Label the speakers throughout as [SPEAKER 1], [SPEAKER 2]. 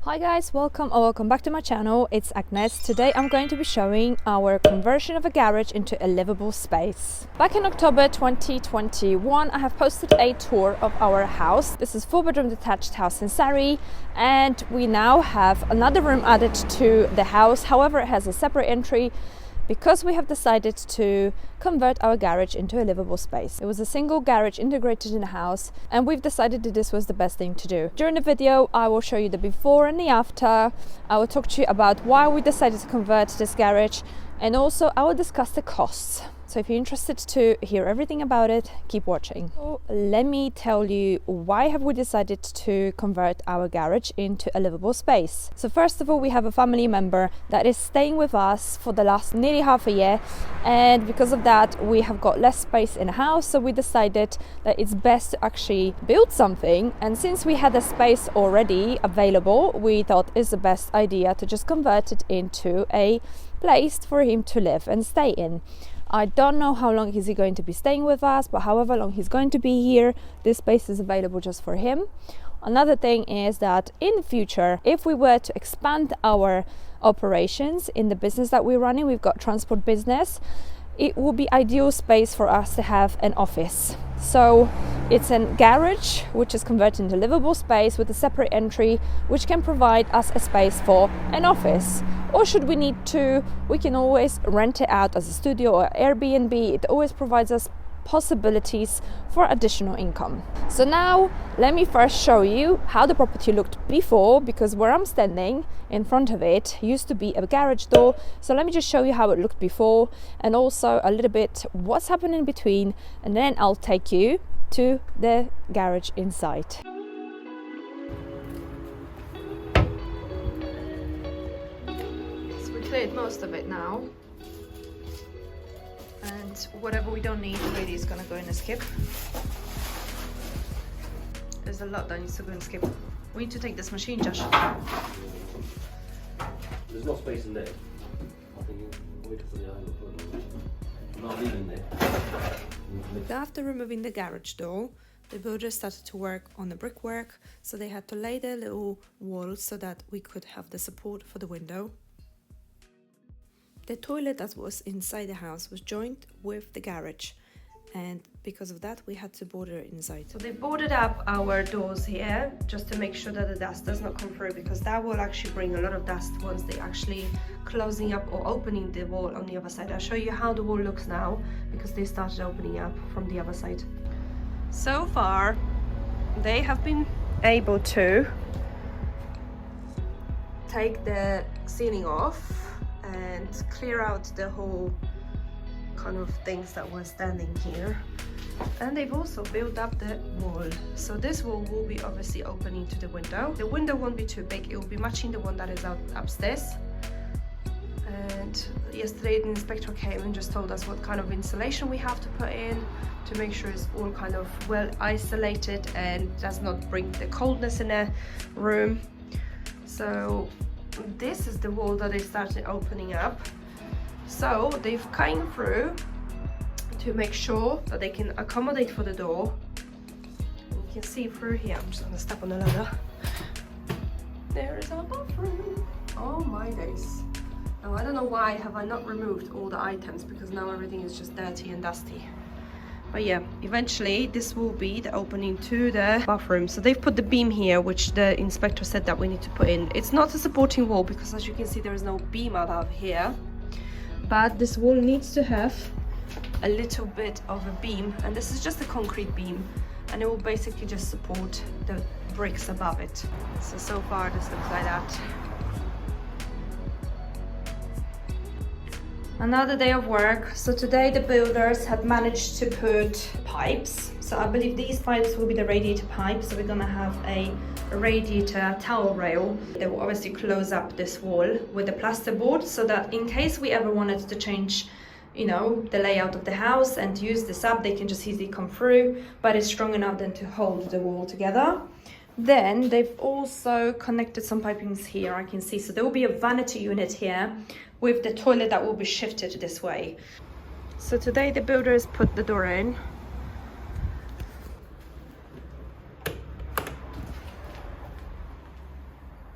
[SPEAKER 1] Hi guys, welcome back to my channel. It's Agnes. Today I'm going to be showing our conversion of a garage into a livable space. Back in October 2021 I have posted a tour of our house. This is 4-bedroom detached house in Surrey, and we now have another room added to the house. However, it has a separate entry because we have decided to convert our garage into a livable space. It was a single garage integrated in the house, and we've decided that this was the best thing to do. During the video I will show you the before and the after. I will talk to you about why we decided to convert this garage, and also I will discuss the costs. So if you're interested to hear everything about it, keep watching. So let me tell you, why have we decided to convert our garage into a livable space? So first of all, we have a family member that is staying with us for the last nearly half a year, and because of that we have got less space in the house, so we decided that it's best to actually build something. And since we had a space already available, we thought it's the best idea to just convert it into a place for him to live and stay in. I don't know how long is he going to be staying with us, but however long he's going to be here, this space is available just for him. Another thing is that in the future, if we were to expand our operations in the business that we're running, we've got transport business, it will be ideal space for us to have an office. So it's a garage which is converted into livable space with a separate entry, which can provide us a space for an office. Or should we need to, we can always rent it out as a studio or Airbnb. It always provides us possibilities for additional income. So now let me first show you how the property looked before, because where I'm standing in front of it used to be a garage door. So let me just show you how it looked before, and also a little bit what's happened in between, and then I'll take you to the garage inside. So we cleared most of it now, and whatever we don't need really is gonna go in a skip. There's a lot that needs to go in a skip. We need to take this machine, Josh.
[SPEAKER 2] There's no space in there. I think you wait for the island. Not leaving there.
[SPEAKER 1] After removing the garage door, the builders started to work on the brickwork, so they had to lay their little walls so that we could have the support for the window. The toilet that was inside the house was joined with the garage, and because of that we had to border it inside. So they boarded up our doors here just to make sure that the dust does not come through, because that will actually bring a lot of dust once they actually closing up or opening the wall on the other side. I'll show you how the wall looks now, because they started opening up from the other side. So far they have been able to take the ceiling off and clear out the whole kind of things that were standing here, and they've also built up the wall. So this wall will be obviously opening to the window. The window won't be too big, it will be matching the one that is out upstairs. And yesterday the inspector came and just told us what kind of insulation we have to put in to make sure it's all kind of well isolated and does not bring the coldness in a room. So this is the wall that they started opening up. So they've came through to make sure that they can accommodate for the door. You can see through here. I'm just gonna step on the ladder. There is our bathroom. Oh my days. Now I don't know why have I not removed all the items, because now everything is just dirty and dusty. But yeah, eventually this will be the opening to the bathroom. So they've put the beam here, which the inspector said that we need to put in. It's not a supporting wall, because as you can see there is no beam above here, but this wall needs to have a little bit of a beam, and this is just a concrete beam, and it will basically just support the bricks above it. So far this looks like that. Another day of work. So today the builders had managed to put pipes. So I believe these pipes will be the radiator pipes. So we're gonna have a radiator towel rail that will obviously close up this wall with the plasterboard, so that in case we ever wanted to change, you know, the layout of the house and use this up, they can just easily come through, but it's strong enough then to hold the wall together. Then they've also connected some pipings here, I can see. So there will be a vanity unit here with the toilet that will be shifted this way. So today the builders put the door in.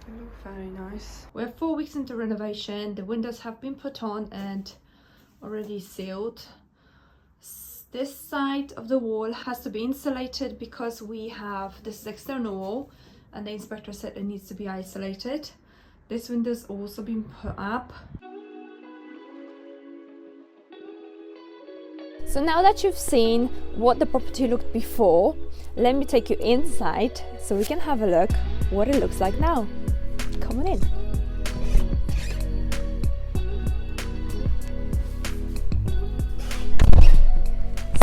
[SPEAKER 1] It very nice. We're 4 weeks into renovation. The windows have been put on and already sealed. This side of the wall has to be insulated because we have this external wall and the inspector said it needs to be isolated. This window's also been put up. So now that you've seen what the property looked before, let me take you inside so we can have a look what it looks like now. Come on in.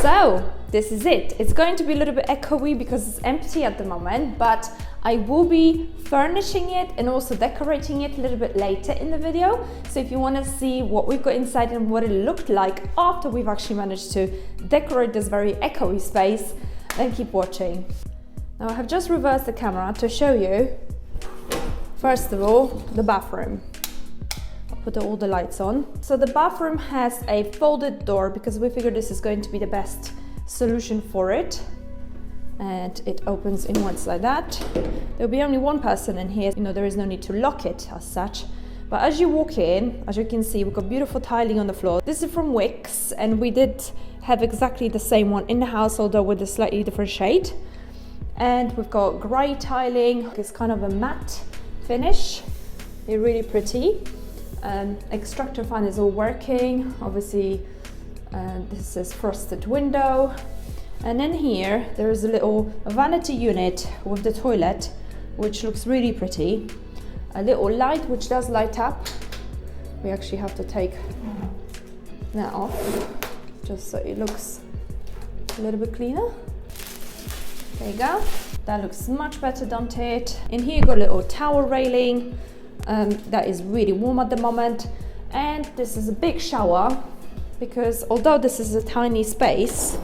[SPEAKER 1] So this is it. It's going to be a little bit echoey because it's empty at the moment, but I will be furnishing it and also decorating it a little bit later in the video. So if you want to see what we've got inside and what it looked like after we've actually managed to decorate this very echoey space, then keep watching. Now I have just reversed the camera to show you, first of all, the bathroom. I'll put all the lights on. So the bathroom has a folded door because we figured this is going to be the best solution for it. And it opens inwards like that. There'll be only one person in here, there is no need to lock it as such. But as you walk in, as you can see, we've got beautiful tiling on the floor. This is from Wix, and we did have exactly the same one in the house, although with a slightly different shade. And we've got grey tiling. It's kind of a matte finish. They're really pretty. Extractor fan is all working. Obviously, this is frosted window. And then here, there is a little vanity unit with the toilet, which looks really pretty. A little light, which does light up. We actually have to take that off, just so it looks a little bit cleaner. There you go. That looks much better, don't it? In here, you got a little towel railing. That is really warm at the moment. And this is a big shower, because although this is a tiny space,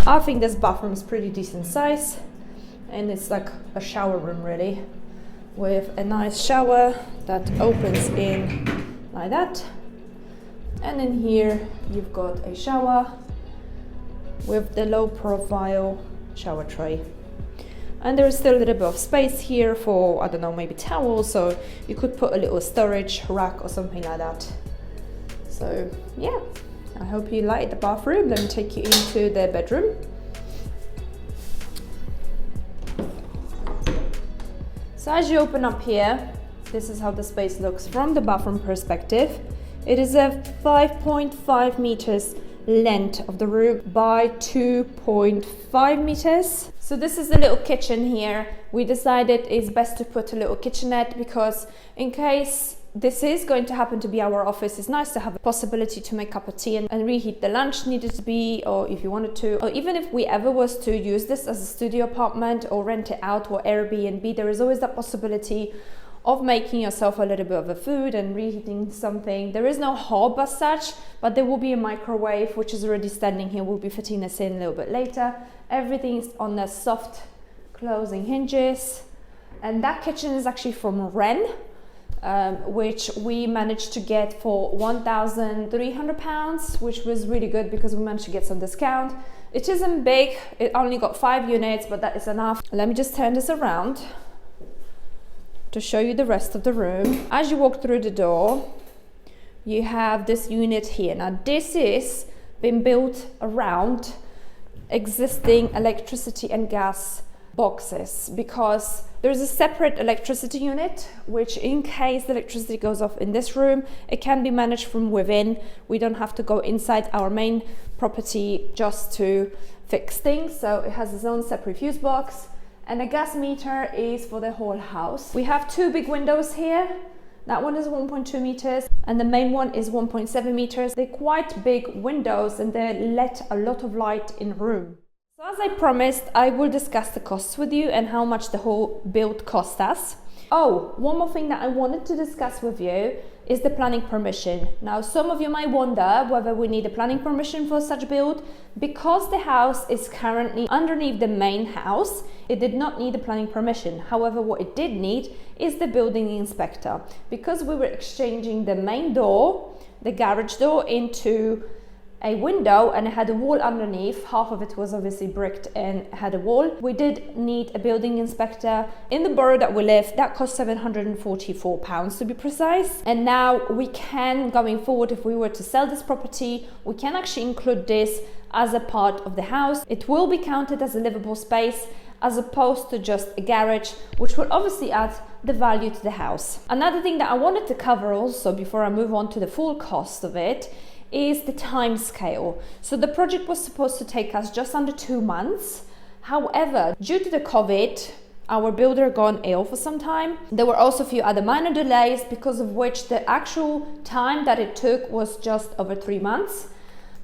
[SPEAKER 1] I think this bathroom is pretty decent size, and it's like a shower room really, with a nice shower that opens in like that. And in here you've got a shower with the low profile shower tray. And there is still a little bit of space here for, I don't know, maybe towels, so you could put a little storage rack or something like that. So yeah. I hope you like the bathroom. Let me take you into the bedroom. So as you open up here, this is how the space looks from the bathroom perspective. It is a 5.5 meters length of the room by 2.5 meters. So this is the little kitchen here. We decided it's best to put a little kitchenette because in case this is going to happen to be our office, it's nice to have a possibility to make a cup of tea and reheat the lunch needed to be, or if you wanted to, or even if we ever was to use this as a studio apartment or rent it out or Airbnb, there is always that possibility of making yourself a little bit of a food and reheating something. There is no hob as such, but there will be a microwave which is already standing here. We'll be fitting this in a little bit later. Everything's on the soft closing hinges, and that kitchen is actually from Wren. Which we managed to get for £1,300, which was really good because we managed to get some discount. It isn't big, it only got 5 units, but that is enough. Let me just turn this around to show you the rest of the room. As you walk through the door, you have this unit here. Now this is been built around existing electricity and gas boxes, because there's a separate electricity unit which, in case the electricity goes off in this room, it can be managed from within. We don't have to go inside our main property just to fix things. So it has its own separate fuse box, and the gas meter is for the whole house. We have 2 big windows here. That one is 1.2 meters and the main one is 1.7 meters. They're quite big windows and they let a lot of light in the room. So as I promised, I will discuss the costs with you and how much the whole build cost us. Oh, one more thing that I wanted to discuss with you is the planning permission. Now, some of you might wonder whether we need a planning permission for such build. Because the house is currently underneath the main house, it did not need a planning permission. However, what it did need is the building inspector. Because we were exchanging the main door, the garage door, into a window and it had a wall underneath. Half of it was obviously bricked and had a wall. We did need a building inspector. In the borough that we live, that cost £744 to be precise. And now we can, going forward, if we were to sell this property, we can actually include this as a part of the house. It will be counted as a livable space as opposed to just a garage, which will obviously add the value to the house. Another thing that I wanted to cover also before I move on to the full cost of it is the time scale. So the project was supposed to take us just under 2 months. However, due to the COVID, our builder gone ill for some time. There were also a few other minor delays, because of which the actual time that it took was just over 3 months.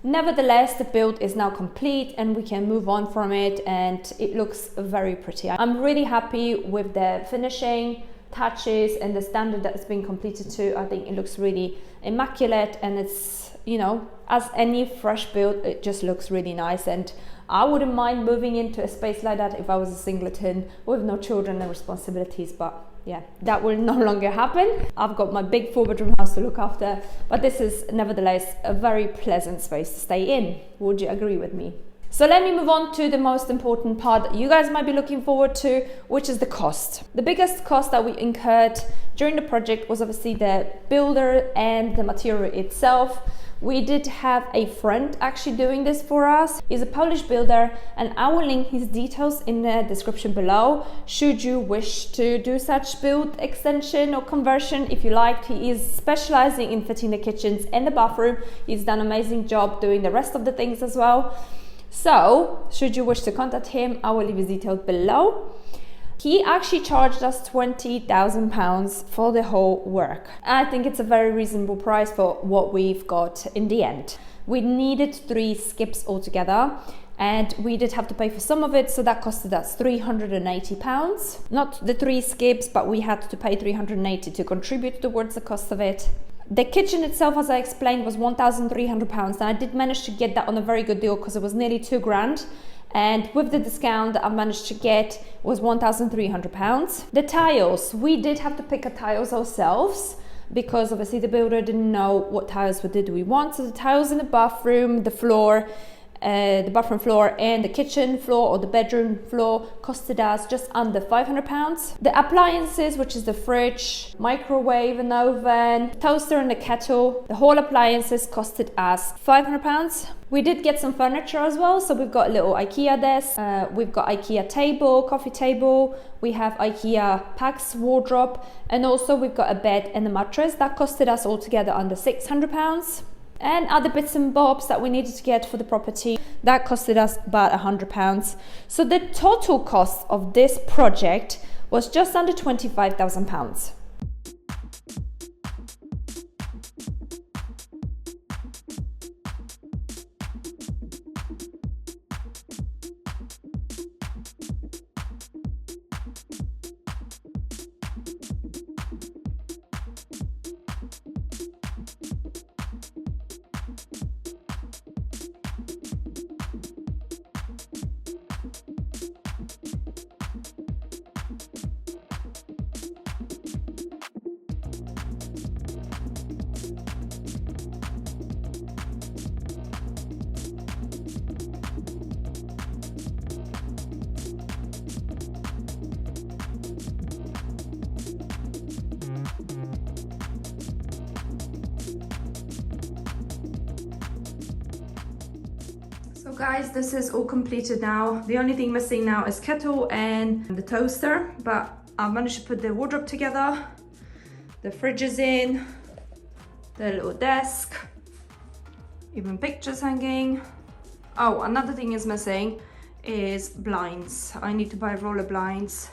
[SPEAKER 1] Nevertheless, the build is now complete and we can move on from it, and it looks very pretty. I'm really happy with the finishing touches and the standard that's been completed to. I think it looks really immaculate, and it's, you know, as any fresh build, it just looks really nice. And I wouldn't mind moving into a space like that if I was a singleton with no children and responsibilities, but yeah, that will no longer happen. I've got my big 4-bedroom house to look after, but this is nevertheless a very pleasant space to stay in. Would you agree with me? So let me move on to the most important part that you guys might be looking forward to, which is the cost. The biggest cost that we incurred during the project was obviously the builder and the material itself. We did have a friend actually doing this for us. He's a Polish builder, and I will link his details in the description below should you wish to do such build extension or conversion if you liked. He is specializing in fitting the kitchens and the bathroom. He's done an amazing job doing the rest of the things as well. So should you wish to contact him, I will leave his details below. He actually charged us £20,000 for the whole work. I think it's a very reasonable price for what we've got in the end. We needed 3 skips altogether, and we did have to pay for some of it, so that costed us £380. Not the 3 skips, but we had to pay £380 to contribute towards the cost of it. The kitchen itself, as I explained, was £1,300, and I did manage to get that on a very good deal because it was nearly £2,000. And with the discount that I managed to get was £1,300. The tiles, we did have to pick up tiles ourselves because obviously the builder didn't know what tiles did we want. So the tiles in the bathroom, the floor, the bathroom floor and the kitchen floor or the bedroom floor costed us just under £500. The appliances, which is the fridge, microwave and oven, toaster and the kettle, the whole appliances costed us £500. We did get some furniture as well, so we've got a little IKEA desk, we've got IKEA table, coffee table, we have IKEA PAX wardrobe, and also we've got a bed and a mattress. That costed us altogether under £600. And other bits and bobs that we needed to get for the property, that costed us about £100. So the total cost of this project was just under £25,000. So guys, this is all completed now. The only thing missing now is kettle and the toaster, but I've managed to put the wardrobe together, the fridge is in, the little desk, even pictures hanging. Oh, another thing is missing is blinds. I need to buy roller blinds.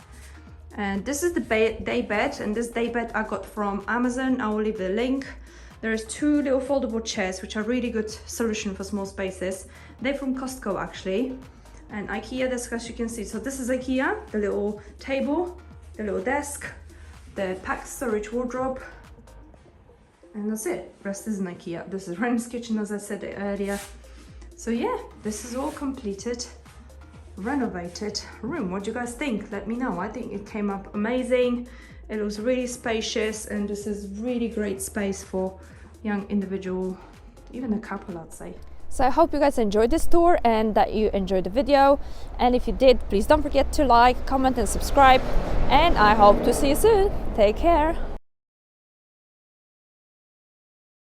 [SPEAKER 1] And this is the day bed, and this day bed I got from Amazon. I will leave the link. There's 2 little foldable chairs, which are really good solution for small spaces. They're from Costco actually. And IKEA desk, as you can see. So this is IKEA, the little table, the little desk, the packed storage wardrobe, and that's it. Rest is in IKEA. This is Ren's kitchen, as I said earlier. So yeah, this is all completed, renovated room. What do you guys think? Let me know. I think it came up amazing. It was really spacious, and this is really great space for young individual, even a couple, I'd say. So I hope you guys enjoyed this tour and that you enjoyed the video, and if you did, please don't forget to like, comment and subscribe, and I hope to see you soon. Take care.